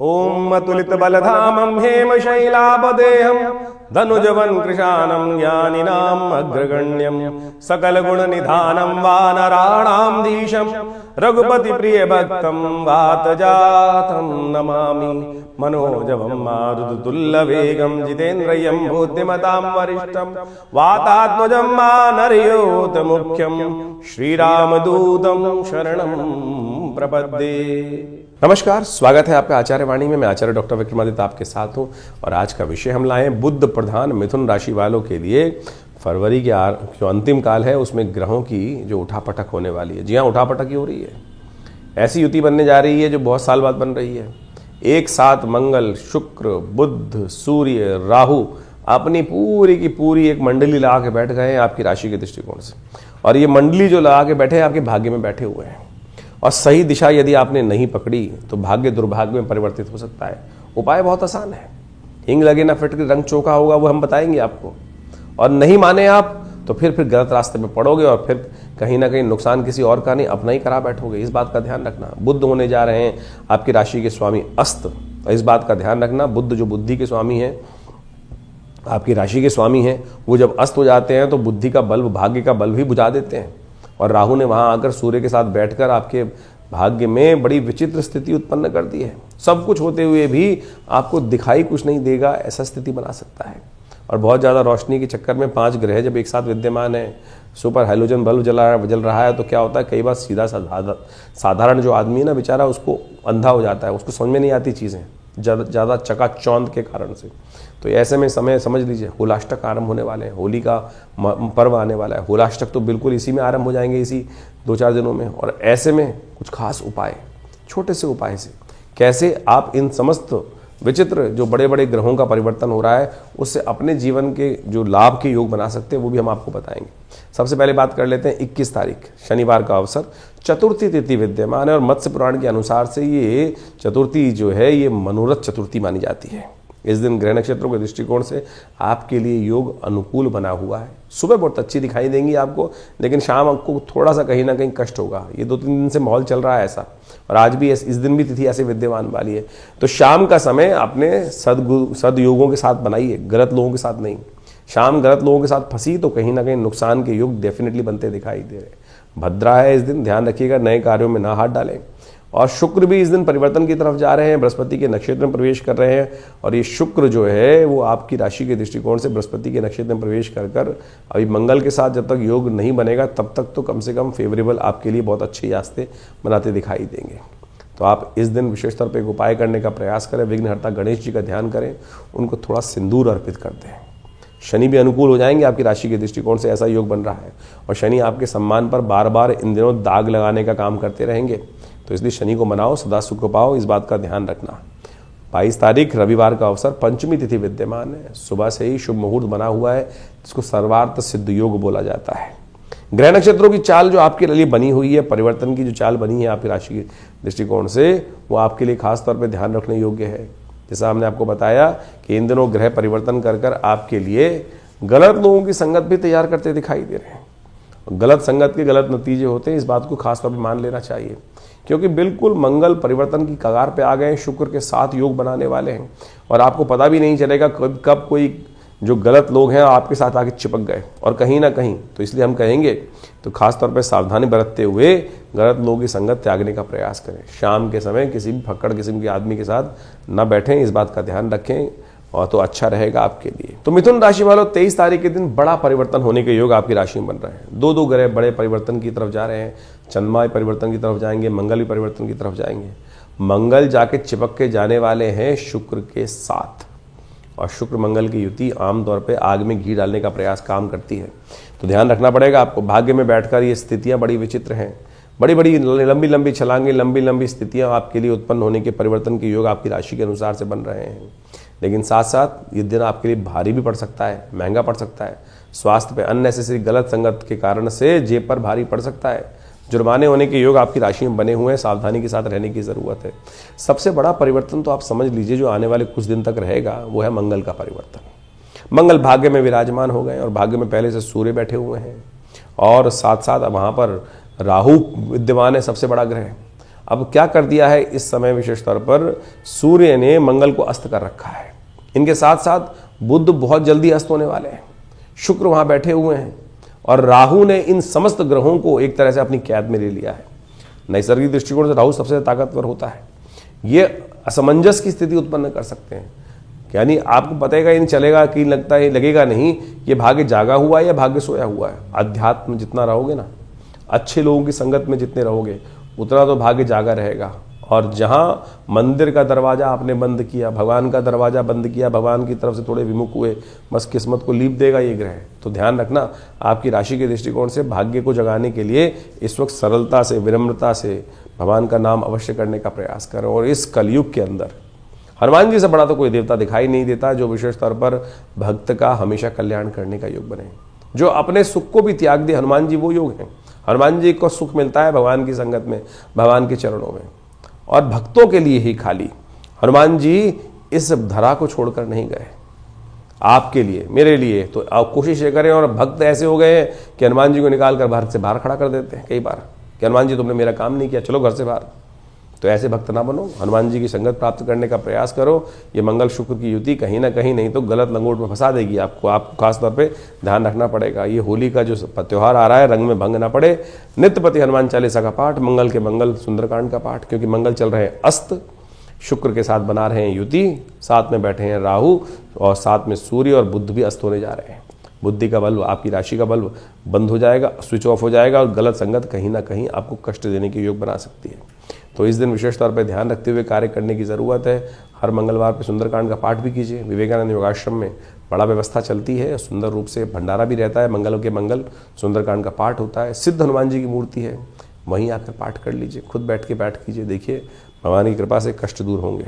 ओम अतुलित बलधामं हेमशैलापदेहं धनुजवन् कृशानं ज्ञानिनाम् अग्रगण्यं सकल गुण निधानं वानराणां धीशं रघुपति प्रिय भक्तं वातजातं नमामि मनोजवं मारुततुल्यवेगं जितेन्द्रियं बुद्धिमतां वरिष्ठं वातात्मजं मानरयोत मुख्यं श्रीरामदूतं शरणं प्रपद्ये। नमस्कार, स्वागत है आपका आचार्य वाणी में। मैं आचार्य डॉक्टर विक्रमादित्य आपके साथ हूं और आज का विषय हम लाए बुध प्रधान मिथुन राशि वालों के लिए फरवरी के जो अंतिम काल है उसमें ग्रहों की जो उठापटक होने वाली है। जी हाँ, उठापटक ही हो रही है। ऐसी युति बनने जा रही है जो बहुत साल बाद बन रही है। एक साथ मंगल, शुक्र, बुध, सूर्य, राहु अपनी पूरी की पूरी एक मंडली लगा के बैठ गए हैं आपकी राशि के दृष्टिकोण से। और ये मंडली जो लगा के बैठे हैं आपके भाग्य में बैठे हुए हैं और सही दिशा यदि आपने नहीं पकड़ी तो भाग्य दुर्भाग्य में परिवर्तित हो सकता है। उपाय बहुत आसान है। हिंग लगे ना फिट रंग चौका होगा, वो हम बताएंगे आपको। और नहीं माने आप तो फिर गलत रास्ते में पड़ोगे और फिर कहीं ना कहीं नुकसान किसी और का नहीं अपना ही करा बैठोगे। इस बात का ध्यान रखना। बुध होने जा रहे हैं आपकी राशि के स्वामी अस्त। इस बात का ध्यान रखना, बुध जो बुद्धि के स्वामी है, आपकी राशि के स्वामी हैं, वो जब अस्त हो जाते हैं तो बुद्धि का बल्ब, भाग्य का बल्ब भी बुझा देते हैं। और राहु ने वहां आकर सूर्य के साथ बैठकर आपके भाग्य में बड़ी विचित्र स्थिति उत्पन्न कर दी है। सब कुछ होते हुए भी आपको दिखाई कुछ नहीं देगा, ऐसा स्थिति बना सकता है। और बहुत ज़्यादा रोशनी के चक्कर में 5 ग्रह जब एक साथ विद्यमान है, सुपर हैलोजन बल्ब जल रहा है, तो क्या होता है, कई बार सीधा साधारण जो आदमी है ना बेचारा, उसको अंधा हो जाता है, उसको समझ में नहीं आती चीज़ें ज़्यादा चकाचौंध के कारण से। तो ऐसे में समय समझ लीजिए, होलाष्टक आरंभ होने वाले हैं। होली का पर्व आने वाला है। होलाष्टक तो बिल्कुल इसी में आरंभ हो जाएंगे, इसी 2-4 दिनों में। और ऐसे में कुछ खास उपाय, छोटे से उपाय से कैसे आप इन समस्त विचित्र जो बड़े बड़े ग्रहों का परिवर्तन हो रहा है उससे अपने जीवन के जो लाभ के योग बना सकते हैं, वो भी हम आपको बताएंगे। सबसे पहले बात कर लेते हैं 21 तारीख शनिवार का अवसर, चतुर्थी तिथि विद्यमान है। और मत्स्य पुराण के अनुसार से ये चतुर्थी जो है ये मनोरथ चतुर्थी मानी जाती है। इस दिन ग्रह नक्षत्रों के दृष्टिकोण से आपके लिए योग अनुकूल बना हुआ है। सुबह बहुत अच्छी दिखाई देंगी आपको, लेकिन शाम आपको थोड़ा सा कहीं ना कहीं कष्ट होगा। ये 2-3 दिन से माहौल चल रहा है ऐसा, और आज भी इस दिन भी तिथि ऐसे विद्यमान वाली है। तो शाम का समय अपने सदयोगों के साथ बनाइए, गलत लोगों के साथ नहीं। शाम गलत लोगों के साथ फंसी तो कहीं ना कहीं नुकसान के योग डेफिनेटली बनते दिखाई दे रहे। भद्रा है इस दिन, ध्यान रखिएगा, नए कार्यों में ना हाथ डालें। और शुक्र भी इस दिन परिवर्तन की तरफ जा रहे हैं, बृहस्पति के नक्षत्र में प्रवेश कर रहे हैं। और ये शुक्र जो है वो आपकी राशि के दृष्टिकोण से बृहस्पति के नक्षत्र में प्रवेश कर अभी मंगल के साथ जब तक योग नहीं बनेगा तब तक तो कम से कम फेवरेबल आपके लिए बहुत अच्छे रास्ते बनाते दिखाई देंगे। तो आप इस दिन विशेष तौर पर एक उपाय करने का प्रयास करें। विघ्नहर्ता गणेश जी का ध्यान करें, उनको थोड़ा सिंदूर अर्पित कर दें। शनि भी अनुकूल हो जाएंगे आपकी राशि के दृष्टिकोण से, ऐसा योग बन रहा है। और शनि आपके सम्मान पर बार बार इन दिनों दाग लगाने का काम करते रहेंगे, तो इसलिए शनि को मनाओ, सदा सुख पाओ, इस बात का ध्यान रखना। 22 तारीख रविवार का अवसर, पंचमी तिथि विद्यमान है। सुबह से ही शुभ मुहूर्त बना हुआ है, जिसको सर्वार्थ सिद्ध योग बोला जाता है। ग्रह नक्षत्रों की चाल जो आपके लिए बनी हुई है, परिवर्तन की जो चाल बनी है आपकी राशि के दृष्टिकोण से, वो आपके लिए खास तौर पर ध्यान रखने योग्य है। जैसा हमने आपको बताया कि इन दिनों ग्रह परिवर्तन कर आपके लिए गलत लोगों की संगत भी तैयार करते दिखाई दे रहे हैं। गलत संगत के गलत नतीजे होते हैं, इस बात को खास तौर पर मान लेना चाहिए, क्योंकि बिल्कुल मंगल परिवर्तन की कगार पे आ गए हैं, शुक्र के साथ योग बनाने वाले हैं। और आपको पता भी नहीं चलेगा कब कोई जो गलत लोग हैं आपके साथ आके चिपक गए और कहीं ना कहीं। तो इसलिए हम कहेंगे तो खास तौर पे सावधानी बरतते हुए गलत लोगों की संगत त्यागने का प्रयास करें। शाम के समय किसी भी फक्कड़ किस्म के आदमी के साथ न बैठें, इस बात का ध्यान रखें, और तो अच्छा रहेगा आपके लिए। तो मिथुन राशि वालों, 23 तारीख के दिन बड़ा परिवर्तन होने के योग आपकी राशि में बन रहे हैं। 2 ग्रह बड़े परिवर्तन की तरफ जा रहे हैं। चंद्रमा परिवर्तन की तरफ जाएंगे, मंगल भी परिवर्तन की तरफ जाएंगे। मंगल जाके चिपक के जाने वाले हैं शुक्र के साथ, और शुक्र मंगल की युति आमतौर पे आग में घी डालने का प्रयास काम करती है। तो ध्यान रखना पड़ेगा आपको। भाग्य में बैठकर ये स्थितियां बड़ी विचित्र हैं। बड़ी बड़ी लंबी लंबी छलांगे, लंबी लंबी स्थितियां आपके लिए उत्पन्न होने के परिवर्तन के योग आपकी राशि के अनुसार से बन रहे हैं। लेकिन साथ साथ ये दिन आपके लिए भारी भी पड़ सकता है, महंगा पड़ सकता है। स्वास्थ्य पे अननेसेसरी गलत संगत के कारण से जेब पर भारी पड़ सकता है। जुर्माने होने के योग आपकी राशि में बने हुए हैं, सावधानी के साथ रहने की ज़रूरत है। सबसे बड़ा परिवर्तन तो आप समझ लीजिए जो आने वाले कुछ दिन तक रहेगा, वो है मंगल का परिवर्तन। मंगल भाग्य में विराजमान हो गए और भाग्य में पहले से सूर्य बैठे हुए हैं, और साथ साथ वहाँ पर राहु विद्यमान है, सबसे बड़ा ग्रह। अब क्या कर दिया है इस समय विशेष तौर पर, सूर्य ने मंगल को अस्त कर रखा है। इनके साथ साथ बुध बहुत जल्दी अस्त होने वाले हैं, शुक्र वहां बैठे हुए हैं और राहु ने इन समस्त ग्रहों को एक तरह से अपनी कैद में ले लिया है। नैसर्गिक दृष्टिकोण से राहु सबसे ताकतवर होता है। ये असमंजस की स्थिति उत्पन्न कर सकते हैं, यानी आपको पतेगा ही नहीं चलेगा कि लगेगा नहीं ये भाग्य जागा हुआ है या भाग्य सोया हुआ है। अध्यात्म में जितना रहोगे ना, अच्छे लोगों की संगत में जितने रहोगे, उतना तो भाग्य जागा रहेगा। और जहां मंदिर का दरवाजा आपने बंद किया, भगवान का दरवाजा बंद किया, भगवान की तरफ से थोड़े विमुख हुए, बस किस्मत को लीप देगा ये ग्रह। तो ध्यान रखना, आपकी राशि के दृष्टिकोण से भाग्य को जगाने के लिए इस वक्त सरलता से, विनम्रता से भगवान का नाम अवश्य करने का प्रयास करें। और इस कलयुग के अंदर हनुमान जी से बड़ा तो कोई देवता दिखाई नहीं देता जो विशेष तौर पर भक्त का हमेशा कल्याण करने का योग बने, जो अपने सुख को भी त्याग दे। हनुमान जी वो योग हैं। हनुमान जी को सुख मिलता है भगवान की संगत में, भगवान के चरणों में, और भक्तों के लिए ही खाली। हनुमान जी इस धरा को छोड़कर नहीं गए, आपके लिए, मेरे लिए। तो आप कोशिश ये करें। और भक्त ऐसे हो गए हैं कि हनुमान जी को निकाल कर घर से बाहर खड़ा कर देते हैं कई बार कि हनुमान जी तुमने मेरा काम नहीं किया, चलो घर से बाहर। तो ऐसे भक्त ना बनो, हनुमान जी की संगत प्राप्त करने का प्रयास करो। ये मंगल शुक्र की युति कहीं ना कहीं नहीं तो गलत लंगोट में फंसा देगी आपको खासतौर पे ध्यान रखना पड़ेगा। ये होली का जो त्यौहार आ रहा है, रंग में भंग ना पड़े। नित्यपति हनुमान चालीसा का पाठ, मंगल के मंगल सुंदरकांड का पाठ, क्योंकि मंगल चल रहे हैं अस्त, शुक्र के साथ बना रहे हैं युति, साथ में बैठे हैं राहु और साथ में सूर्य और बुध भी अस्त होने जा रहे हैं। बुद्धि का बल्ब, आपकी राशि का बल्ब बंद हो जाएगा, स्विच ऑफ हो जाएगा और गलत संगत कहीं ना कहीं आपको कष्ट देने के योग बना सकती है। तो इस दिन विशेष तौर पर ध्यान रखते हुए कार्य करने की ज़रूरत है। हर मंगलवार पे सुंदरकांड का पाठ भी कीजिए। विवेकानंद योगाश्रम में बड़ा व्यवस्था चलती है, सुंदर रूप से भंडारा भी रहता है। मंगल के मंगल सुंदरकांड का पाठ होता है। सिद्ध हनुमान जी की मूर्ति है, वहीं आकर पाठ कर लीजिए, खुद बैठ के पाठ कीजिए, देखिए भगवान की कृपा से कष्ट दूर होंगे।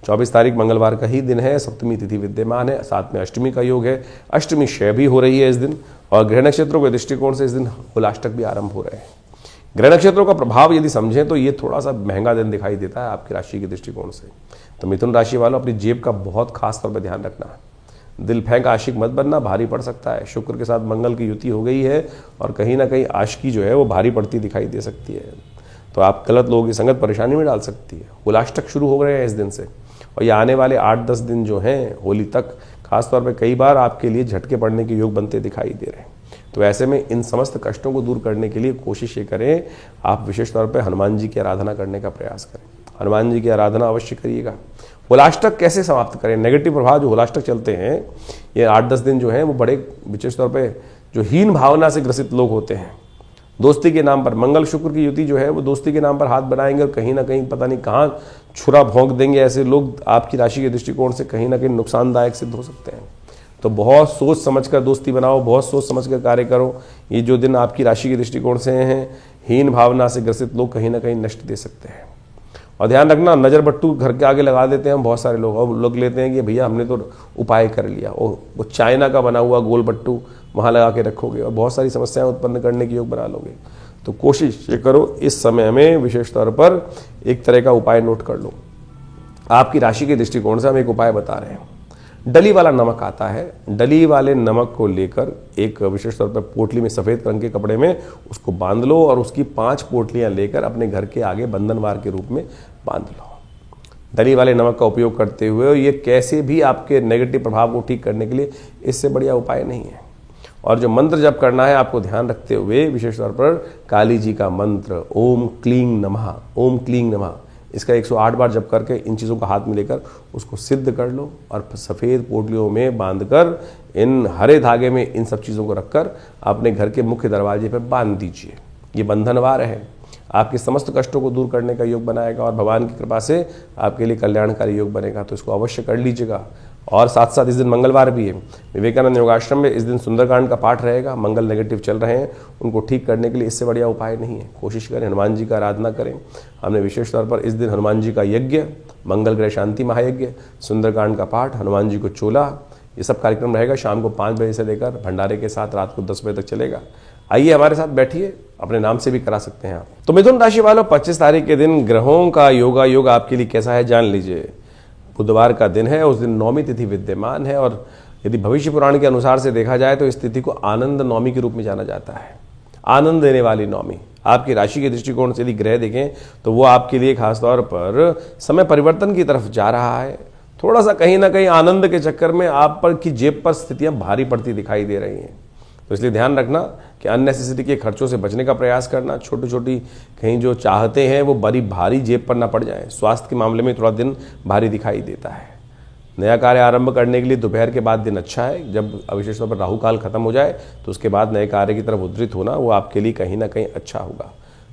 24 तारीख मंगलवार का ही दिन है, सप्तमी तिथि विद्यमान है, साथ में अष्टमी का योग है। अष्टमी क्षय भी हो रही है इस दिन, और ग्रह नक्षत्रों के दृष्टिकोण से इस दिन होलाष्टक भी आरंभ हो रहे हैं। ग्रह नक्षत्रों का प्रभाव यदि समझें तो ये थोड़ा सा महंगा दिन दिखाई देता है आपकी राशि के दृष्टिकोण से। तो मिथुन राशि वालों अपनी जेब का बहुत खास तौर पर ध्यान रखना है। दिल फेंक आशिक मत बनना, भारी पड़ सकता है। शुक्र के साथ मंगल की युति हो गई है और कहीं ना कहीं आशिकी जो है वो भारी पड़ती दिखाई दे सकती है। तो आप गलत लोगों की संगत परेशानी में डाल सकती है। होलाष्टक शुरू हो रहे हैं इस दिन से, और ये आने वाले 8-10 दिन जो हैं होली तक खासतौर पर कई बार आपके लिए झटके पड़ने के योग बनते दिखाई दे रहे हैं। तो ऐसे में इन समस्त कष्टों को दूर करने के लिए कोशिश ये करें, आप विशेष तौर पर हनुमान जी की आराधना करने का प्रयास करें। हनुमान जी की आराधना अवश्य करिएगा। होलाष्टक कैसे समाप्त करें? नेगेटिव प्रभाव जो होलाष्टक चलते हैं ये 8-10 दिन जो हैं वो बड़े विशेष तौर पे जो हीन भावना से ग्रसित लोग होते हैं, दोस्ती के नाम पर, मंगल शुक्र की युति जो है वो दोस्ती के नाम पर हाथ बनाएंगे और कहीं ना कहीं पता नहीं कहाँ छुरा भोंक देंगे। ऐसे लोग आपकी राशि के दृष्टिकोण से कहीं ना कहीं नुकसानदायक सिद्ध हो सकते हैं। तो बहुत सोच समझकर दोस्ती बनाओ, बहुत सोच समझकर कार्य करो। ये जो दिन आपकी राशि के दृष्टिकोण से हैं, हीन भावना से ग्रसित लोग कहीं ना कहीं नष्ट दे सकते हैं। और ध्यान रखना, नज़र बट्टू घर के आगे लगा देते हैं बहुत सारे लोग, और लोग लेते हैं कि भैया हमने तो उपाय कर लिया, और वो चाइना का बना हुआ गोल बट्टू वहाँ लगा के रखोगे और बहुत सारी समस्याएं उत्पन्न करने की योग बना लोगे। तो कोशिश ये करो इस समय में विशेष तौर पर एक तरह का उपाय नोट कर लो। आपकी राशि के दृष्टिकोण से हम एक उपाय बता रहे हैं। डली वाला नमक आता है, डली वाले नमक को लेकर एक विशेष तौर पर पोटली में, सफ़ेद रंग के कपड़े में उसको बांध लो और उसकी 5 पोटलियाँ लेकर अपने घर के आगे बंधनवार के रूप में बांध लो। डली वाले नमक का उपयोग करते हुए ये कैसे भी आपके नेगेटिव प्रभाव को ठीक करने के लिए इससे बढ़िया उपाय नहीं है। और जो मंत्र जप करना है आपको ध्यान रखते हुए विशेष तौर पर काली जी का मंत्र ओम क्लीं नमः, ओम क्लीं नमः, इसका 108 बार जप करके इन चीज़ों को हाथ में लेकर उसको सिद्ध कर लो और सफ़ेद पोटलियों में बांधकर इन हरे धागे में इन सब चीज़ों को रखकर अपने घर के मुख्य दरवाजे पर बांध दीजिए। ये बंधनवार है, आपके समस्त कष्टों को दूर करने का योग बनाएगा और भगवान की कृपा से आपके लिए कल्याणकारी योग बनेगा। तो इसको अवश्य कर लीजिएगा। और साथ साथ इस दिन मंगलवार भी है, विवेकानंद योगाश्रम में इस दिन सुंदरकांड का पाठ रहेगा। मंगल नेगेटिव चल रहे हैं, उनको ठीक करने के लिए इससे बढ़िया उपाय नहीं है। कोशिश करें, हनुमान जी का आराधना करें। हमने विशेष तौर पर इस दिन हनुमान जी का यज्ञ, मंगल ग्रह शांति महायज्ञ, सुंदरकांड का पाठ, हनुमान जी को चोला, ये सब कार्यक्रम रहेगा। शाम को 5 बजे से लेकर भंडारे के साथ रात को 10 बजे तक चलेगा। आइए हमारे साथ बैठिए, अपने नाम से भी करा सकते हैं आप। तो मिथुन राशि वालों, 25 तारीख के दिन ग्रहों का योग आपके लिए कैसा है जान लीजिए। बुधवार का दिन है, उस दिन नौमी तिथि विद्यमान है और यदि भविष्य पुराण के अनुसार से देखा जाए तो इस तिथि को आनंद नौमी के रूप में जाना जाता है। आनंद देने वाली नौमी, आपकी राशि के दृष्टिकोण से यदि ग्रह देखें तो वो आपके लिए खासतौर पर समय परिवर्तन की तरफ जा रहा है। थोड़ा सा कहीं ना कहीं आनंद के चक्कर में आप पर की जेब पर स्थितियां भारी पड़ती दिखाई दे रही हैं। तो इसलिए ध्यान रखना कि अननेसेसरी के खर्चों से बचने का प्रयास करना। छोटी छोटी कहीं जो चाहते हैं वो बड़ी भारी जेब पर ना पड़ जाए। स्वास्थ्य के मामले में थोड़ा दिन भारी दिखाई देता है। नया कार्य आरंभ करने के लिए दोपहर के बाद दिन अच्छा है। जब विशेष तौर पर राहु काल खत्म हो जाए तो उसके बाद नए कार्य की तरफ उद्धृत होना वो आपके लिए कहीं ना कहीं अच्छा होगा।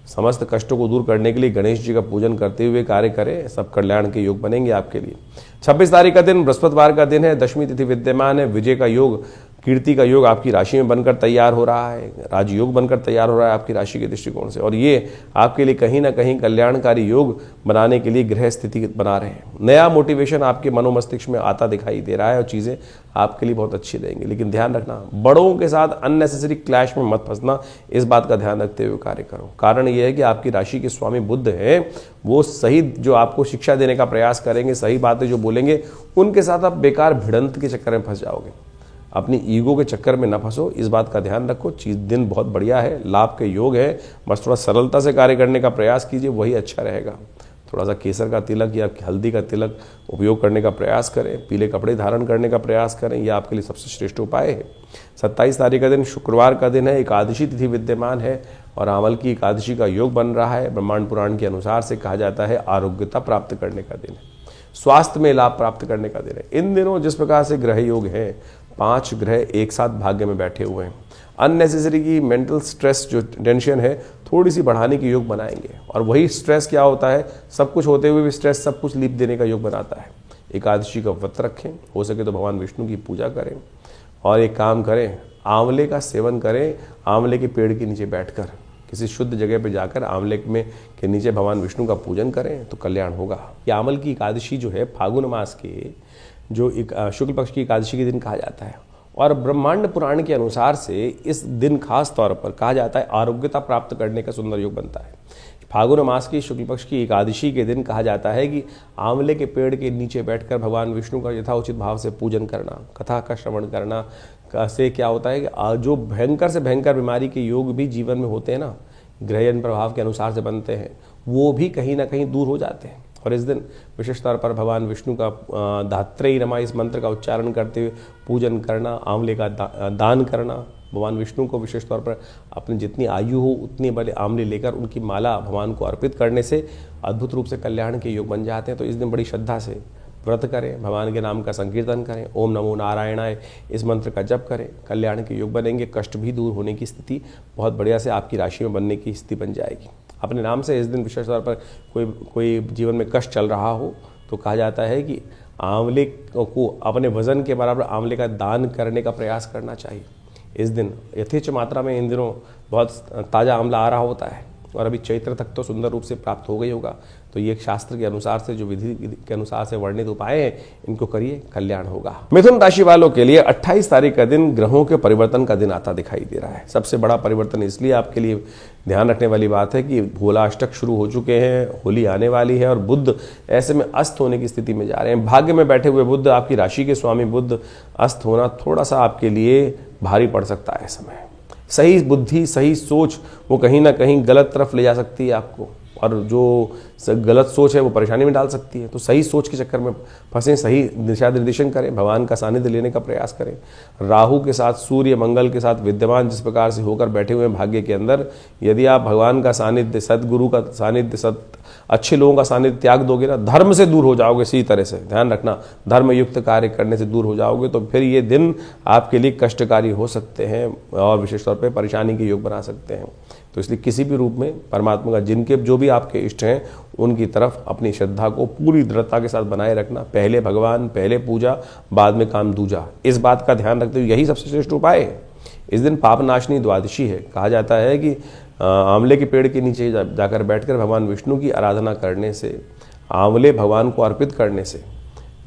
समस्त कष्टों को दूर करने के लिए गणेश जी का पूजन करते हुए कार्य करें, सब कल्याण के योग बनेंगे आपके लिए। 26 तारीख का दिन बृहस्पतिवार का दिन है, दशमी तिथि विद्यमान है। विजय का योग, कीर्ति का योग आपकी राशि में बनकर तैयार हो रहा है, राजयोग बनकर तैयार हो रहा है आपकी राशि के दृष्टिकोण से, और ये आपके लिए कहीं ना कहीं कल्याणकारी योग बनाने के लिए ग्रह स्थिति बना रहे हैं। नया मोटिवेशन आपके मनोमस्तिष्क में आता दिखाई दे रहा है और चीज़ें आपके लिए बहुत अच्छी रहेंगी। लेकिन ध्यान रखना, बड़ों के साथ अननेसेसरी क्लैश में मत फंसना, इस बात का ध्यान रखते हुए कार्य करो। कारण यह है कि आपकी राशि के स्वामी बुध है, वो सही जो आपको शिक्षा देने का प्रयास करेंगे, सही बातें जो बोलेंगे, उनके साथ आप बेकार भिड़ंत के चक्कर में फंस जाओगे। अपनी ईगो के चक्कर में न फंसो, इस बात का ध्यान रखो। चीज दिन बहुत बढ़िया है, लाभ के योग है, बस थोड़ा सरलता से कार्य करने का प्रयास कीजिए, वही अच्छा रहेगा। थोड़ा सा केसर का तिलक या हल्दी का तिलक उपयोग करने का प्रयास करें, पीले कपड़े धारण करने का प्रयास करें, यह आपके लिए सबसे श्रेष्ठ उपाय है। 27 तारीख का दिन शुक्रवार का दिन है, एकादशी तिथि विद्यमान है और आंवल की एकादशी का योग बन रहा है। ब्रह्मांड पुराण के अनुसार से कहा जाता है आरोग्यता प्राप्त करने का दिन है, स्वास्थ्य में लाभ प्राप्त करने का दिन है। इन दिनों जिस प्रकार से ग्रह योग है, 5 ग्रह एक साथ भाग्य में बैठे हुए हैं, अननेसेसरी की मेंटल स्ट्रेस जो टेंशन है थोड़ी सी बढ़ाने के योग बनाएंगे। और वही स्ट्रेस क्या होता है, सब कुछ होते हुए भी स्ट्रेस सब कुछ लीप देने का योग बनाता है। एकादशी का व्रत रखें, हो सके तो भगवान विष्णु की पूजा करें और एक काम करें, आंवले का सेवन करें। आंवले के पेड़ के नीचे बैठकर किसी शुद्ध जगह पर जाकर आंवले में के नीचे भगवान विष्णु का पूजन करें तो कल्याण होगा। ये आंवल की एकादशी जो है फागुन मास के जो शुक्ल पक्ष की एकादशी के दिन कहा जाता है और ब्रह्मांड पुराण के अनुसार से इस दिन खास तौर पर कहा जाता है आरोग्यता प्राप्त करने का सुंदर योग बनता है। फागुन मास की शुक्ल पक्ष की एकादशी के दिन कहा जाता है कि आंवले के पेड़ के नीचे बैठकर भगवान विष्णु का यथाउचित भाव से पूजन करना, कथा का श्रवण करना से क्या होता है कि जो भयंकर से भयंकर बीमारी के योग भी जीवन में होते हैं ना, ग्रहण प्रभाव के अनुसार से बनते हैं, वो भी कहीं ना कहीं दूर हो जाते हैं। और इस दिन विशेष तौर पर भगवान विष्णु का धात्रेयी नमा इस मंत्र का उच्चारण करते हुए पूजन करना, आंवले का दान करना, भगवान विष्णु को विशेष तौर पर अपनी जितनी आयु हो उतनी बड़े आंवले लेकर उनकी माला भगवान को अर्पित करने से अद्भुत रूप से कल्याण के योग बन जाते हैं। तो इस दिन बड़ी श्रद्धा से व्रत करें, भगवान के नाम का संकीर्तन करें, ओम नमो नारायणाय इस मंत्र का जप करें, कल्याण के योग बनेंगे। कष्ट भी दूर होने की स्थिति बहुत बढ़िया से आपकी राशि में बनने की स्थिति बन जाएगी। अपने नाम से इस दिन विशेष तौर पर कोई जीवन में कष्ट चल रहा हो तो कहा जाता है कि आंवले को अपने वजन के बराबर आंवले का दान करने का प्रयास करना चाहिए। इस दिन यथेच्छ मात्रा में इन दिनों बहुत ताज़ा आंवला आ रहा होता है और अभी चैत्र तक तो सुंदर रूप से प्राप्त हो गई होगा। तो ये शास्त्र के अनुसार से जो विधि के अनुसार से वर्णित उपाय हैं, इनको करिए, कल्याण होगा। मिथुन राशि वालों के लिए 28 तारीख का दिन ग्रहों के परिवर्तन का दिन आता दिखाई दे रहा है। सबसे बड़ा परिवर्तन इसलिए आपके लिए ध्यान रखने वाली बात है कि भोलाष्टक शुरू हो चुके हैं, होली आने वाली है और बुध ऐसे में अस्त होने की स्थिति में जा रहे हैं। भाग्य में बैठे हुए बुध, आपकी राशि के स्वामी बुध अस्त होना थोड़ा सा आपके लिए भारी पड़ सकता है। समय सही बुद्धि, सही सोच वो कहीं ना कहीं गलत तरफ ले जा सकती है आपको, और जो गलत सोच है वो परेशानी में डाल सकती है। तो सही सोच के चक्कर में फंसे, सही दिशा निर्देशन करें, भगवान का सानिध्य लेने का प्रयास करें। राहु के साथ सूर्य मंगल के साथ विद्यमान जिस प्रकार से होकर बैठे हुए हैं भाग्य के अंदर, यदि आप भगवान का सानिध्य, सदगुरु का सानिध्य, अच्छे लोगों का सानिध्य त्याग दोगे ना, धर्म से दूर हो जाओगे। इसी तरह से ध्यान रखना, धर्म युक्त कार्य करने से दूर हो जाओगे तो फिर ये दिन आपके लिए कष्टकारी हो सकते हैं और विशेष तौर पर परेशानी के योग बना सकते हैं। तो इसलिए किसी भी रूप में परमात्मा का जिनके जो भी आपके इष्ट हैं उनकी तरफ अपनी श्रद्धा को पूरी दृढ़ता के साथ बनाए रखना। पहले भगवान, पहले पूजा, बाद में काम दूजा, इस बात का ध्यान रखते हुए यही सबसे श्रेष्ठ उपाय है। इस दिन पापनाशनी द्वादशी है। कहा जाता है कि आंवले के पेड़ के नीचे जाकर बैठकर भगवान विष्णु की आराधना करने से, आंवले भगवान को अर्पित करने से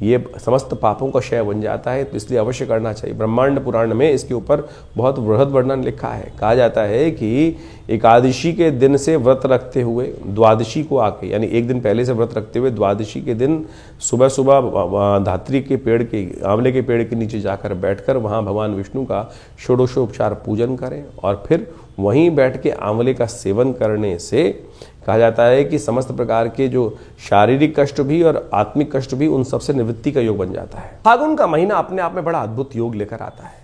ये समस्त पापों का क्षय बन जाता है। तो इसलिए अवश्य करना चाहिए। ब्रह्मांड पुराण में इसके ऊपर बहुत बृहद वर्णन लिखा है। कहा जाता है कि एकादशी के दिन से व्रत रखते हुए द्वादशी को आके, यानी एक दिन पहले से व्रत रखते हुए द्वादशी के दिन सुबह सुबह धात्री के पेड़ के, आंवले के पेड़ के नीचे जाकर बैठकर वहाँ भगवान विष्णु का षोडशोपचार पूजन करें और फिर वहीं बैठ के आंवले का सेवन करने से कहा जाता है कि समस्त प्रकार के जो शारीरिक कष्ट भी और आत्मिक कष्ट भी उन सबसे निवृत्ति का योग बन जाता है। फागुन का महीना अपने आप में बड़ा अद्भुत योग लेकर आता है।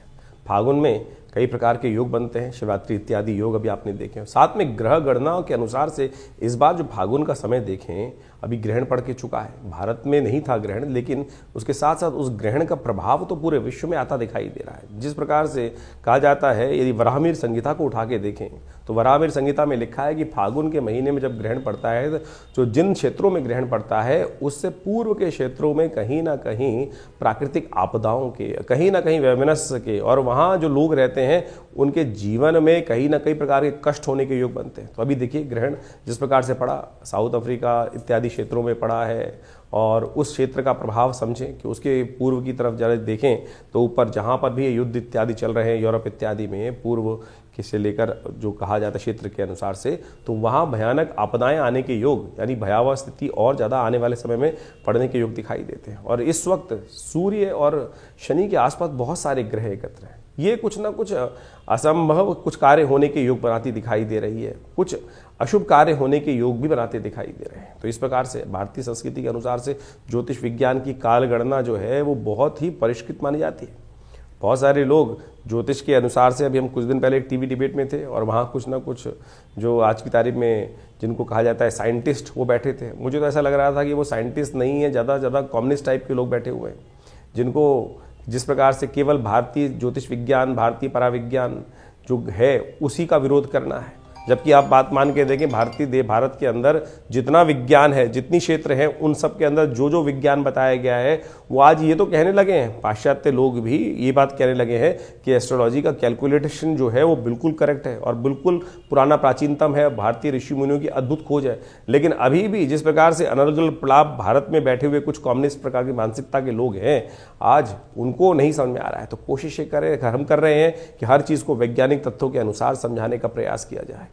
फागुन में कई प्रकार के योग बनते हैं, शिवरात्रि इत्यादि योग अभी आपने देखे। साथ में ग्रह गणनाओं के अनुसार से इस बार जो फागुन का समय देखें, अभी ग्रहण पड़ के चुका है। भारत में नहीं था ग्रहण, लेकिन उसके साथ साथ उस ग्रहण का प्रभाव तो पूरे विश्व में आता दिखाई दे रहा है। जिस प्रकार से कहा जाता है, यदि वराहमिहिर संहिता को उठा के देखें तो वराहमिहिर संहिता में लिखा है कि फागुन के महीने में जब ग्रहण पड़ता है, तो जिन क्षेत्रों में ग्रहण पड़ता है उससे पूर्व के क्षेत्रों में कहीं ना कहीं प्राकृतिक आपदाओं के, कहीं ना कहीं वैमनस्य के, और वहाँ जो लोग रहते हैं उनके जीवन में कहीं ना कई प्रकार के कष्ट होने के योग बनते हैं। तो अभी देखिए ग्रहण जिस प्रकार से पड़ा, साउथ अफ्रीका इत्यादि क्षेत्रों में पड़ा है, और उस क्षेत्र का प्रभाव समझें कि उसके पूर्व की तरफ जरा देखें तो ऊपर जहाँ पर भी युद्ध इत्यादि चल रहे हैं यूरोप इत्यादि में, पूर्व से लेकर जो कहा जाता है क्षेत्र के अनुसार से, तो वहाँ भयानक आपदाएं आने के योग, यानी भयावह स्थिति और ज़्यादा आने वाले समय में पड़ने के योग दिखाई देते हैं। और इस वक्त सूर्य और शनि के आसपास बहुत सारे ग्रह एकत्र हैं। ये कुछ ना कुछ असंभव कुछ कार्य होने के योग बनाती दिखाई दे रही है, कुछ अशुभ कार्य होने के योग भी बनाते दिखाई दे रहे हैं। तो इस प्रकार से भारतीय संस्कृति के अनुसार से ज्योतिष विज्ञान की काल गणना जो है वो बहुत ही परिष्कृत मानी जाती है। बहुत सारे लोग ज्योतिष के अनुसार से, अभी हम कुछ दिन पहले एक टीवी डिबेट में थे और वहाँ कुछ ना कुछ जो आज की तारीख में जिनको कहा जाता है साइंटिस्ट, वो बैठे थे। मुझे तो ऐसा लग रहा था कि वो साइंटिस्ट नहीं है, ज़्यादा कम्युनिस्ट टाइप के लोग बैठे हुए हैं, जिनको जिस प्रकार से केवल भारतीय ज्योतिष विज्ञान, भारतीय पराविज्ञान जो है उसी का विरोध करना है। जबकि आप बात मान के देखें, भारत के अंदर जितना विज्ञान है, जितनी क्षेत्र है, उन सब के अंदर जो जो विज्ञान बताया गया है, वो आज ये तो कहने लगे हैं, पाश्चात्य लोग भी ये बात कहने लगे हैं कि एस्ट्रोलॉजी का कैलकुलेशन जो है वो बिल्कुल करेक्ट है और बिल्कुल पुराना प्राचीनतम है, भारतीय ऋषि मुनियों की अद्भुत खोज है। लेकिन अभी भी जिस प्रकार से अनर्गल प्रलाप भारत में बैठे हुए कुछ कम्युनिस्ट प्रकार की मानसिकता के लोग हैं, आज उनको नहीं समझ में आ रहा है। तो कोशिश हम कर रहे हैं कि हर चीज़ को वैज्ञानिक तथ्यों के अनुसार समझाने का प्रयास किया जाए।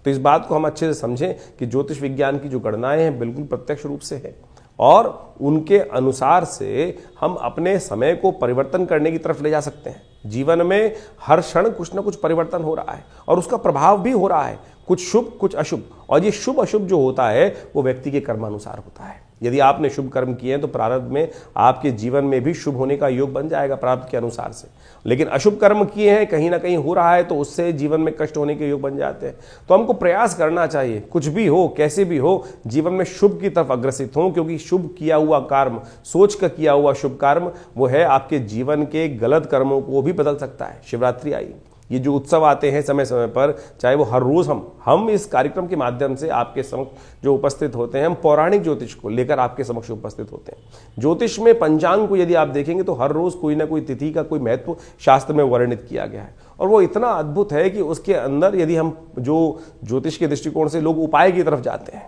तो इस बात को हम अच्छे से समझें कि ज्योतिष विज्ञान की जो गणनाएं हैं बिल्कुल प्रत्यक्ष रूप से है, और उनके अनुसार से हम अपने समय को परिवर्तन करने की तरफ ले जा सकते हैं। जीवन में हर क्षण कुछ ना कुछ परिवर्तन हो रहा है और उसका प्रभाव भी हो रहा है, कुछ शुभ कुछ अशुभ। और ये शुभ अशुभ जो होता है वो व्यक्ति के कर्मानुसार होता है। यदि आपने शुभ कर्म किए हैं तो प्रारब्ध में आपके जीवन में भी शुभ होने का योग बन जाएगा प्रारब्ध के अनुसार से। लेकिन अशुभ कर्म किए हैं, कहीं ना कहीं हो रहा है, तो उससे जीवन में कष्ट होने के योग बन जाते हैं। तो हमको प्रयास करना चाहिए, कुछ भी हो कैसे भी हो, जीवन में शुभ की तरफ अग्रसित हो, क्योंकि शुभ किया हुआ कर्म, सोच का किया हुआ शुभ कर्म, वो है आपके जीवन के गलत कर्मों को भी बदल सकता है। शिवरात्रि आई, ये जो उत्सव आते हैं समय समय पर, चाहे वो हर रोज हम इस कार्यक्रम के माध्यम से आपके समक्ष जो उपस्थित होते हैं, हम पौराणिक ज्योतिष को लेकर आपके समक्ष उपस्थित होते हैं। ज्योतिष में पंचांग को यदि आप देखेंगे तो हर रोज कोई ना कोई तिथि का कोई महत्व शास्त्र में वर्णित किया गया है, और वो इतना अद्भुत है कि उसके अंदर यदि हम जो ज्योतिष के दृष्टिकोण से लोग उपाय की तरफ जाते हैं,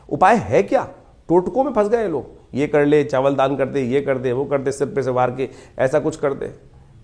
उपाय है क्या, टोटकों में फंस गए लोग, ये कर ले, चावल दान कर दे, ये कर दे, वो कर दे, सिर पे से वार के ऐसा कुछ कर दे।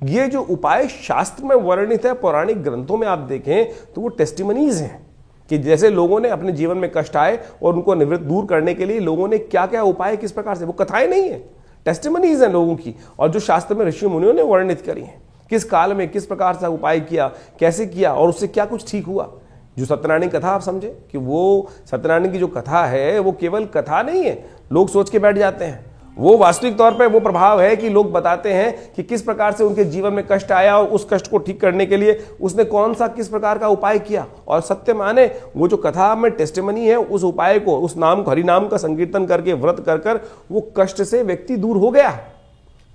ये जो उपाय शास्त्र में वर्णित है, पौराणिक ग्रंथों में आप देखें तो वो टेस्टिमनीज हैं कि जैसे लोगों ने अपने जीवन में कष्ट आए और उनको निवृत्त दूर करने के लिए लोगों ने क्या क्या उपाय किस प्रकार से, वो कथाएं नहीं है, टेस्टिमनीज हैं लोगों की, और जो शास्त्र में ऋषि मुनियों ने वर्णित करी हैं, किस काल में किस प्रकार से उपाय किया, कैसे किया और उससे क्या कुछ ठीक हुआ। जो सत्यनारायण कथा आप समझे कि वो सत्यनारायण की जो कथा है वो केवल कथा नहीं है, लोग सोच के बैठ जाते हैं, वो वास्तविक तौर पर वो प्रभाव है कि लोग बताते हैं कि किस प्रकार से उनके जीवन में कष्ट आया और उस कष्ट को ठीक करने के लिए उसने कौन सा किस प्रकार का उपाय किया। और सत्य माने वो जो कथा में टेस्टिमनी है, उस उपाय को, उस नाम को, हरि नाम का संकीर्तन करके व्रत कर कर वो कष्ट से व्यक्ति दूर हो गया।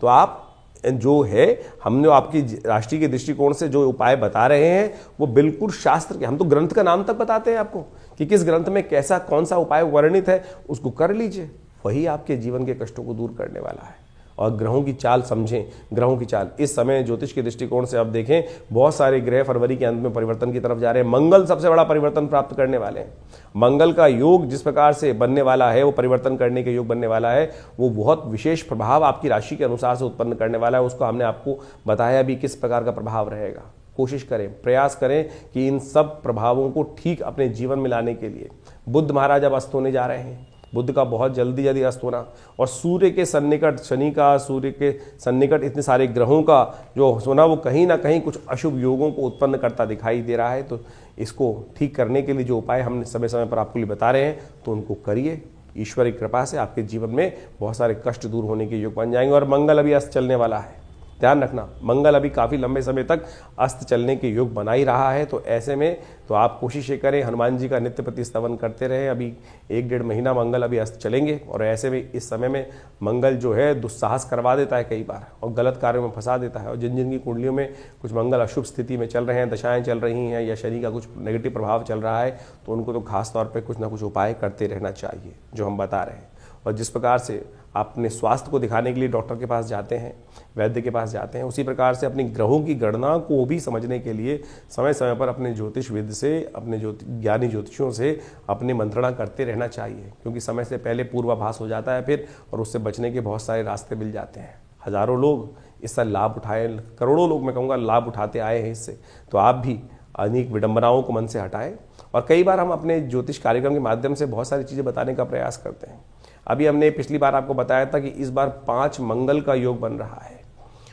तो आप जो है, हमने आपकी राष्ट्रीय के दृष्टिकोण से जो उपाय बता रहे हैं वो बिल्कुल शास्त्र के, हम तो ग्रंथ का नाम तक बताते हैं आपको कि किस ग्रंथ में कैसा कौन सा उपाय वर्णित है, उसको कर लीजिए, वही आपके जीवन के कष्टों को दूर करने वाला है। और ग्रहों की चाल समझें। ग्रहों की चाल इस समय ज्योतिष के दृष्टिकोण से आप देखें, बहुत सारे ग्रह फरवरी के अंत में परिवर्तन की तरफ जा रहे हैं। मंगल सबसे बड़ा परिवर्तन प्राप्त करने वाले हैं। मंगल का योग जिस प्रकार से बनने वाला है, वो परिवर्तन करने के योग बनने वाला है, वो बहुत विशेष प्रभाव आपकी राशि के अनुसार से उत्पन्न करने वाला है। उसको हमने आपको बताया भी किस प्रकार का प्रभाव रहेगा। कोशिश करें, प्रयास करें कि इन सब प्रभावों को ठीक अपने जीवन में लाने के लिए। बुध महाराज अब अस्त होने जा रहे हैं, बुध का बहुत जल्दी अस्त होना, और सूर्य के सन्निकट, शनि का, सूर्य के सन्निकट इतने सारे ग्रहों का जो होना, वो कहीं ना कहीं कुछ अशुभ योगों को उत्पन्न करता दिखाई दे रहा है। तो इसको ठीक करने के लिए जो उपाय हमने समय समय पर आपको लिए बता रहे हैं, तो उनको करिए। ईश्वर की कृपा से आपके जीवन में बहुत सारे कष्ट दूर होने के योग बन जाएंगे। और मंगल अभी अस्त चलने वाला है, ध्यान रखना, मंगल अभी काफ़ी लंबे समय तक अस्त चलने के योग बना ही रहा है। तो ऐसे में तो आप कोशिश ये करें, हनुमान जी का नित्य प्रति स्तवन करते रहें। अभी 1-1.5 महीना मंगल अभी अस्त चलेंगे, और ऐसे में इस समय में मंगल जो है दुस्साहस करवा देता है कई बार, और गलत कार्यों में फंसा देता है। और जिन जिन की कुंडलियों में कुछ मंगल अशुभ स्थिति में चल रहे हैं, दशाएँ चल रही हैं, या शनि का कुछ नेगेटिव प्रभाव चल रहा है, तो उनको तो खास तौर पर कुछ ना कुछ उपाय करते रहना चाहिए जो हम बता रहे हैं। और जिस प्रकार से आप अपने स्वास्थ्य को दिखाने के लिए डॉक्टर के पास जाते हैं, वैद्य के पास जाते हैं, उसी प्रकार से अपनी ग्रहों की गणना को भी समझने के लिए समय समय पर अपने ज्योतिषविद से, अपने ज्ञानी ज्योतिषियों से अपनी मंत्रणा करते रहना चाहिए। क्योंकि समय से पहले पूर्वाभास हो जाता है फिर, और उससे बचने के बहुत सारे रास्ते मिल जाते हैं। हजारों लोग इसका लाभ उठाए, करोड़ों लोग मैं कहूँगा लाभ उठाते आए हैं इससे। तो आप भी अनेक विडंबनाओं को मन से हटाएं। और कई बार हम अपने ज्योतिष कार्यक्रम के माध्यम से बहुत सारी चीज़ें बताने का प्रयास करते हैं। अभी हमने पिछली बार आपको बताया था कि इस बार 5 मंगल का योग बन रहा है,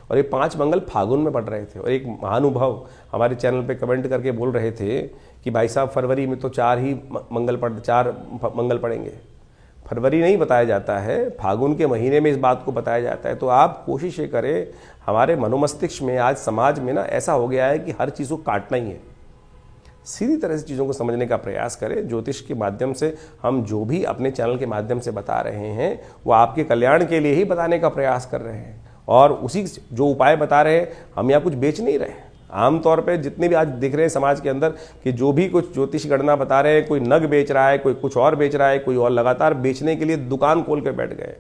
और ये 5 मंगल फागुन में पड़ रहे थे। और एक महानुभाव हमारे चैनल पे कमेंट करके बोल रहे थे कि भाई साहब फरवरी में तो 4 मंगल पड़ेंगे। फरवरी नहीं बताया जाता है, फागुन के महीने में इस बात को बताया जाता है। तो आप कोशिश ये करें, हमारे मनोमस्तिष्क में आज समाज में ना ऐसा हो गया है कि हर चीज़ को काटना ही है। सीधी तरह से चीज़ों को समझने का प्रयास करें। ज्योतिष के माध्यम से हम जो भी अपने चैनल के माध्यम से बता रहे हैं, वो आपके कल्याण के लिए ही बताने का प्रयास कर रहे हैं। और उसी जो उपाय बता रहे हैं, हम यहाँ कुछ बेच नहीं रहे हैं। आमतौर पे जितने भी आज दिख रहे हैं समाज के अंदर कि जो भी कुछ ज्योतिष गणना बता रहे हैं, कोई नग बेच रहा है, कोई कुछ और बेच रहा है, कोई और लगातार बेचने के लिए दुकान खोल कर बैठ गए।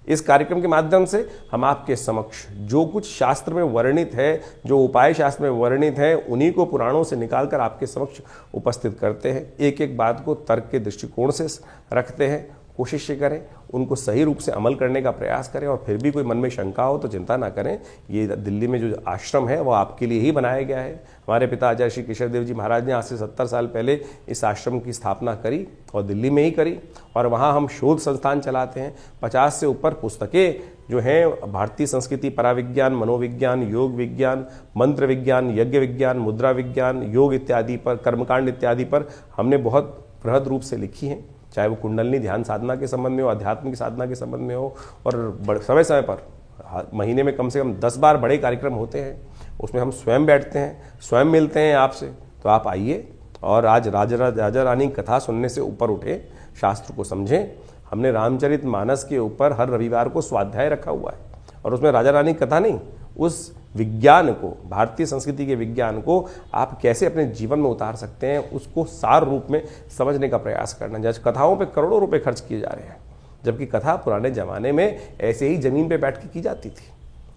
इस कार्यक्रम के माध्यम से हम आपके समक्ष जो कुछ शास्त्र में वर्णित है, जो उपाय शास्त्र में वर्णित है, उन्हीं को पुराणों से निकालकर आपके समक्ष उपस्थित करते हैं। एक एक बात को तर्क के दृष्टिकोण से रखते हैं। कोशिश करें उनको सही रूप से अमल करने का प्रयास करें। और फिर भी कोई मन में शंका हो तो चिंता ना करें, ये दिल्ली में जो आश्रम है वो आपके लिए ही बनाया गया है। हमारे पिता आचार्य श्री केशव देव जी महाराज ने आज से 70 साल पहले इस आश्रम की स्थापना करी, और दिल्ली में ही करी। और वहाँ हम शोध संस्थान चलाते हैं। 50 से ऊपर पुस्तकें जो हैं भारतीय संस्कृति, पराविज्ञान, मनोविज्ञान, योग विज्ञान, मंत्र विज्ञान, यज्ञ विज्ञान, मुद्रा विज्ञान, योग इत्यादि पर, कर्मकांड इत्यादि पर हमने बहुत बृहद रूप से लिखी हैं। चाहे वो कुंडलनी ध्यान साधना के संबंध में हो, आध्यात्मिक साधना के संबंध में हो। और समय समय पर महीने में कम से कम 10 बार बड़े कार्यक्रम होते हैं, उसमें हम स्वयं बैठते हैं, स्वयं मिलते हैं आपसे। तो आप आइए और आज राजा रानी कथा सुनने से ऊपर उठे, शास्त्र को समझें। हमने रामचरितमानस के ऊपर हर रविवार को स्वाध्याय रखा हुआ है, और उसमें राजा रानी कथा नहीं, उस विज्ञान को, भारतीय संस्कृति के विज्ञान को आप कैसे अपने जीवन में उतार सकते हैं, उसको सार रूप में समझने का प्रयास करना। जब कथाओं पे करोड़ों रुपए खर्च किए जा रहे हैं, जबकि कथा पुराने ज़माने में ऐसे ही ज़मीन पे बैठ के की जाती थी,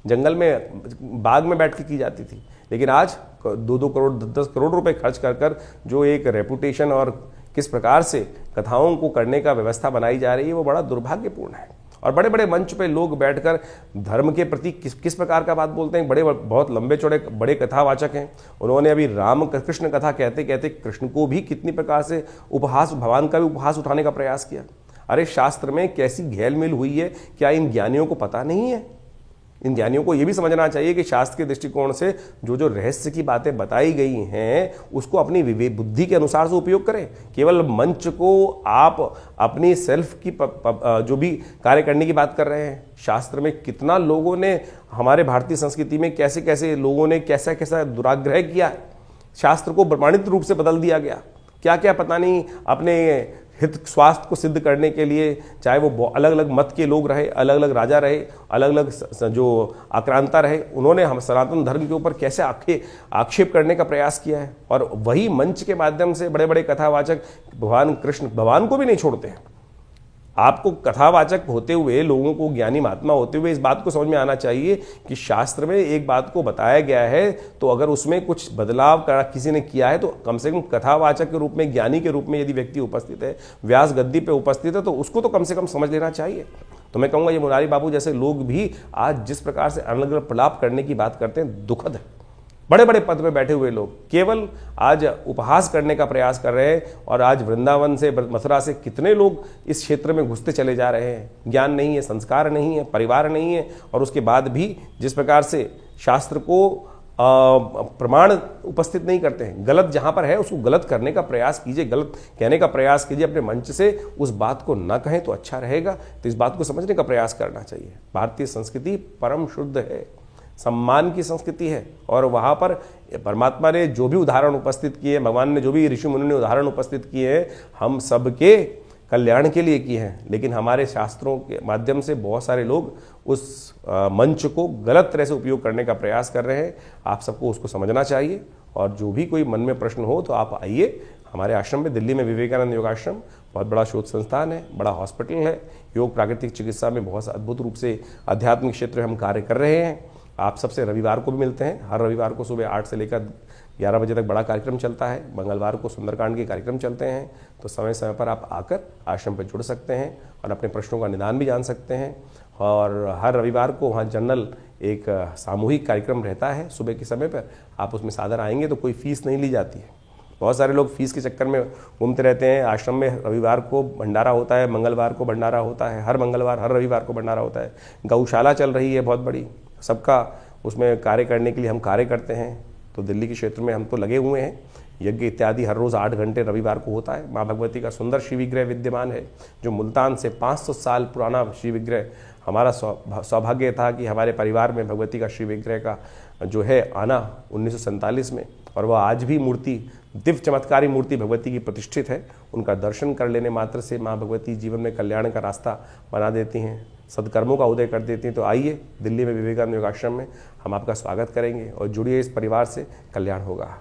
जंगल में, बाग में बैठ के की जाती थी। लेकिन आज 2-2 करोड़ 10 करोड़ रुपए खर्च कर जो एक रेपुटेशन और किस प्रकार से कथाओं को करने का व्यवस्था बनाई जा रही है, वो बड़ा दुर्भाग्यपूर्ण है। और बड़े बड़े मंच पे लोग बैठकर धर्म के प्रति किस प्रकार का बात बोलते हैं। बहुत लंबे चौड़े बड़े कथावाचक हैं। उन्होंने अभी राम कृष्ण कथा कहते कहते कृष्ण को भी कितनी प्रकार से उपहास, भगवान का भी उपहास उठाने का प्रयास किया। अरे शास्त्र में कैसी घेलमेल हुई है, क्या इन ज्ञानियों को पता नहीं है? इन ज्ञानियों को यह भी समझना चाहिए कि शास्त्र के दृष्टिकोण से जो जो रहस्य की बातें बताई गई हैं, उसको अपनी विवेक बुद्धि के अनुसार से उपयोग करें। केवल मंच को आप अपनी सेल्फ की जो भी कार्य करने की बात कर रहे हैं। शास्त्र में कितना लोगों ने, हमारे भारतीय संस्कृति में कैसे कैसे लोगों ने कैसा कैसा दुराग्रह किया, शास्त्र को प्रमाणित रूप से बदल दिया गया। क्या क्या पता नहीं, अपने हित स्वास्थ्य को सिद्ध करने के लिए, चाहे वो अलग अलग मत के लोग रहे, अलग अलग राजा रहे, अलग अलग जो आक्रांता रहे, उन्होंने हम सनातन धर्म के ऊपर कैसे आक्षेप करने का प्रयास किया है। और वही मंच के माध्यम से बड़े बड़े कथावाचक भगवान कृष्ण, भगवान को भी नहीं छोड़ते हैं। आपको कथावाचक होते हुए, लोगों को ज्ञानी महात्मा होते हुए इस बात को समझ में आना चाहिए कि शास्त्र में एक बात को बताया गया है, तो अगर उसमें कुछ बदलाव किसी ने किया है तो कम से कम कथावाचक के रूप में, ज्ञानी के रूप में यदि व्यक्ति उपस्थित है, व्यास गद्दी पे उपस्थित है, तो उसको तो कम से कम समझ लेना चाहिए। तो मैं कहूँगा ये मुरारी बाबू जैसे लोग भी आज जिस प्रकार से अलग अलग प्रलाप करने की बात करते हैं, दुखद है। बड़े बड़े पद में बैठे हुए लोग केवल आज उपहास करने का प्रयास कर रहे हैं, और आज वृंदावन से, मथुरा से कितने लोग इस क्षेत्र में घुसते चले जा रहे हैं। ज्ञान नहीं है, संस्कार नहीं है, परिवार नहीं है, और उसके बाद भी जिस प्रकार से शास्त्र को प्रमाण उपस्थित नहीं करते हैं। गलत जहां पर है उसको गलत करने का प्रयास कीजिए, गलत कहने का प्रयास कीजिए, अपने मंच से उस बात को ना कहें तो अच्छा रहेगा। तो इस बात को समझने का प्रयास करना चाहिए। भारतीय संस्कृति परम शुद्ध है, सम्मान की संस्कृति है, और वहाँ पर परमात्मा ने जो भी उदाहरण उपस्थित किए, भगवान ने जो भी ऋषि मुनि ने उदाहरण उपस्थित किए हैं, हम सबके कल्याण के लिए किए हैं। लेकिन हमारे शास्त्रों के माध्यम से बहुत सारे लोग उस मंच को गलत तरह से उपयोग करने का प्रयास कर रहे हैं। आप सबको उसको समझना चाहिए, और जो भी कोई मन में प्रश्न हो तो आप आइए हमारे आश्रम में। दिल्ली में विवेकानंद योगाश्रम बहुत बड़ा शोध संस्थान है, बड़ा हॉस्पिटल है। योग प्राकृतिक चिकित्सा में बहुत अद्भुत रूप से आध्यात्मिक क्षेत्र में हम कार्य कर रहे हैं। आप सबसे रविवार को भी मिलते हैं। हर रविवार को सुबह 8 से लेकर 11 बजे तक बड़ा कार्यक्रम चलता है। मंगलवार को सुंदरकांड के कार्यक्रम चलते हैं। तो समय समय पर आप आकर आश्रम पर जुड़ सकते हैं और अपने प्रश्नों का निदान भी जान सकते हैं। और हर रविवार को वहाँ जनरल एक सामूहिक कार्यक्रम रहता है सुबह के समय पर। आप उसमें सादर आएंगे तो कोई फीस नहीं ली जाती है। बहुत सारे लोग फीस के चक्कर में घूमते रहते हैं। आश्रम में रविवार को भंडारा होता है, मंगलवार को भंडारा होता है, हर मंगलवार हर रविवार को भंडारा होता है। गौशाला चल रही है बहुत बड़ी, सबका उसमें कार्य करने के लिए हम कार्य करते हैं। तो दिल्ली के क्षेत्र में हम तो लगे हुए हैं। यज्ञ इत्यादि हर रोज़ 8 घंटे रविवार को होता है। माँ भगवती का सुंदर शिव विग्रह विद्यमान है, जो मुल्तान से 500 साल पुराना शिव विग्रह। हमारा सौभाग्य था कि हमारे परिवार में भगवती का शिव विग्रह का जो है आना 1947 में, और वह आज भी मूर्ति, दिव्य चमत्कारी मूर्ति भगवती की प्रतिष्ठित है। उनका दर्शन कर लेने मात्र से माँ भगवती जीवन में कल्याण का रास्ता बना देती हैं, सदकर्मों का उदय कर देती हैं। तो आइए दिल्ली में विवेकानंद योगाश्रम में हम आपका स्वागत करेंगे, और जुड़िए इस परिवार से, कल्याण होगा।